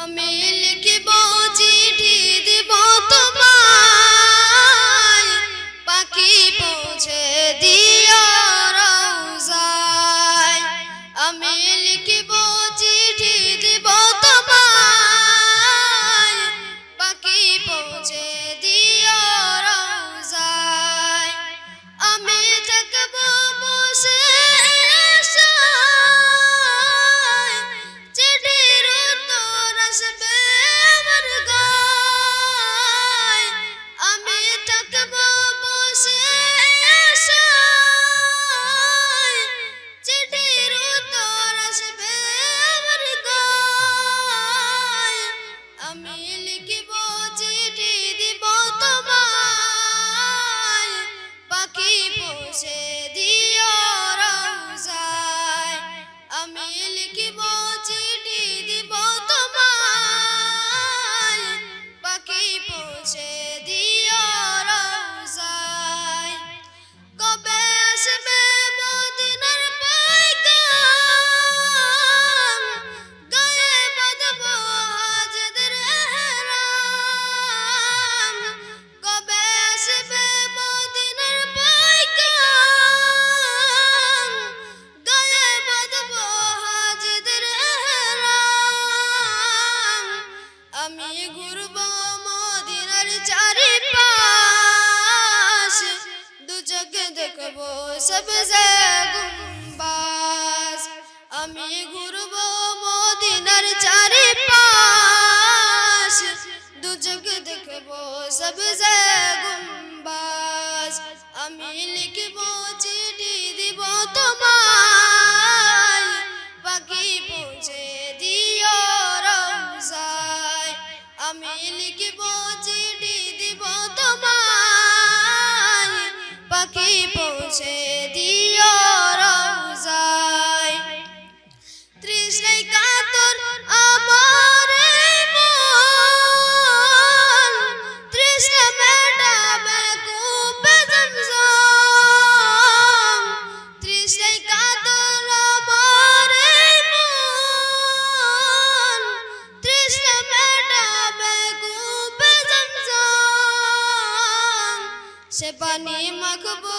আমি লিখিব চিঠি দিব তোমায়, পাখি পৌঁছে দিও রওজায়। আমি লিখিব চিঠি দিব তোমায়, পাখি পৌঁছে দিও রওজায়। আমি থাকব বসে सबसे गुम्बाज। আমি ঘুরব মদিনার চারিপাশ, দু চোখ দেখব সবসে গুম্বাজ। আমি লিখব চিঠি দিব তোমায়, পাখি পৌঁছে দিও রওজায়। আমি লিখব চিঠি দিব তোমায়, পাখি পৌঁছে দিও রওজায়। তৃষ্ণায় কাতর আমার মন, তৃষ্ণা মেটাবে কূপে জমজম। তৃষ্ণায় কাতর আমার মন, তৃষ্ণা মেটাবে কূপে জমজম। সে পানি মাখবো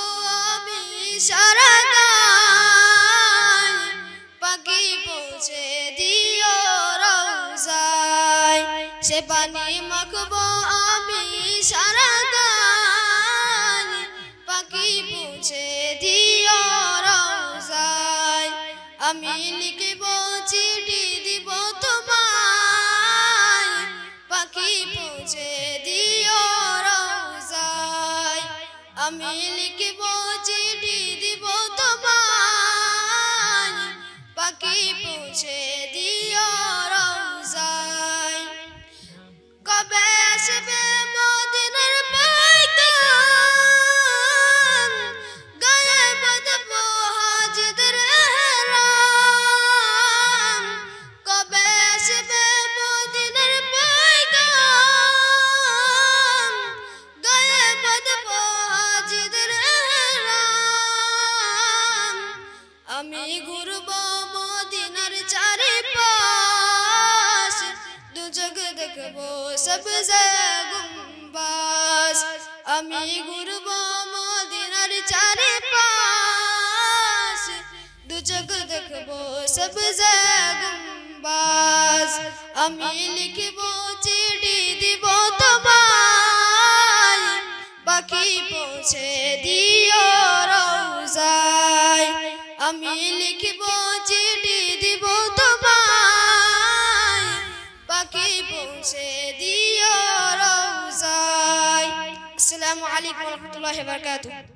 আমি সারা গায়, পাখি পৌঁছে দিও রওজায়। সে পানি মাখবো আমি সারা গায়, পাখি পৌঁছে দিও রওজায়। আমি লিখব চিঠি দিব তোমায়, পাখি পৌঁছে দিও রওজায়। আমি লিখব চিঠি দিব তোমায়, পাখি পৌঁছে দিও রওজায়। কবে আসবে মদিনার পয়গাম, গায়ে বাঁধবো হাজদের এহরাম। কবে আসবে মদিনার পয়গাম, গায়ে বাঁধবো হাজদের এহরাম। আমি ঘুরব মদিনার চারিপাশ, দু চোখ দেখব সবসে গুম্বাজ। আমি ঘুরব মদিনার চারিপাশ, দু চোখ দেখব সবসে গুম্বাজ। আমি লিখব চিঠি দিব তোমায়, পাখি পৌঁছে দিও রওজায়। আমি লিখব চিঠি দিব তোমায়, পাখি পৌঁছে দিও রওজায়। আসসালামু আলাইকুম ওয়া রাহমাতুল্লাহি ওয়া বারাকাতুহু।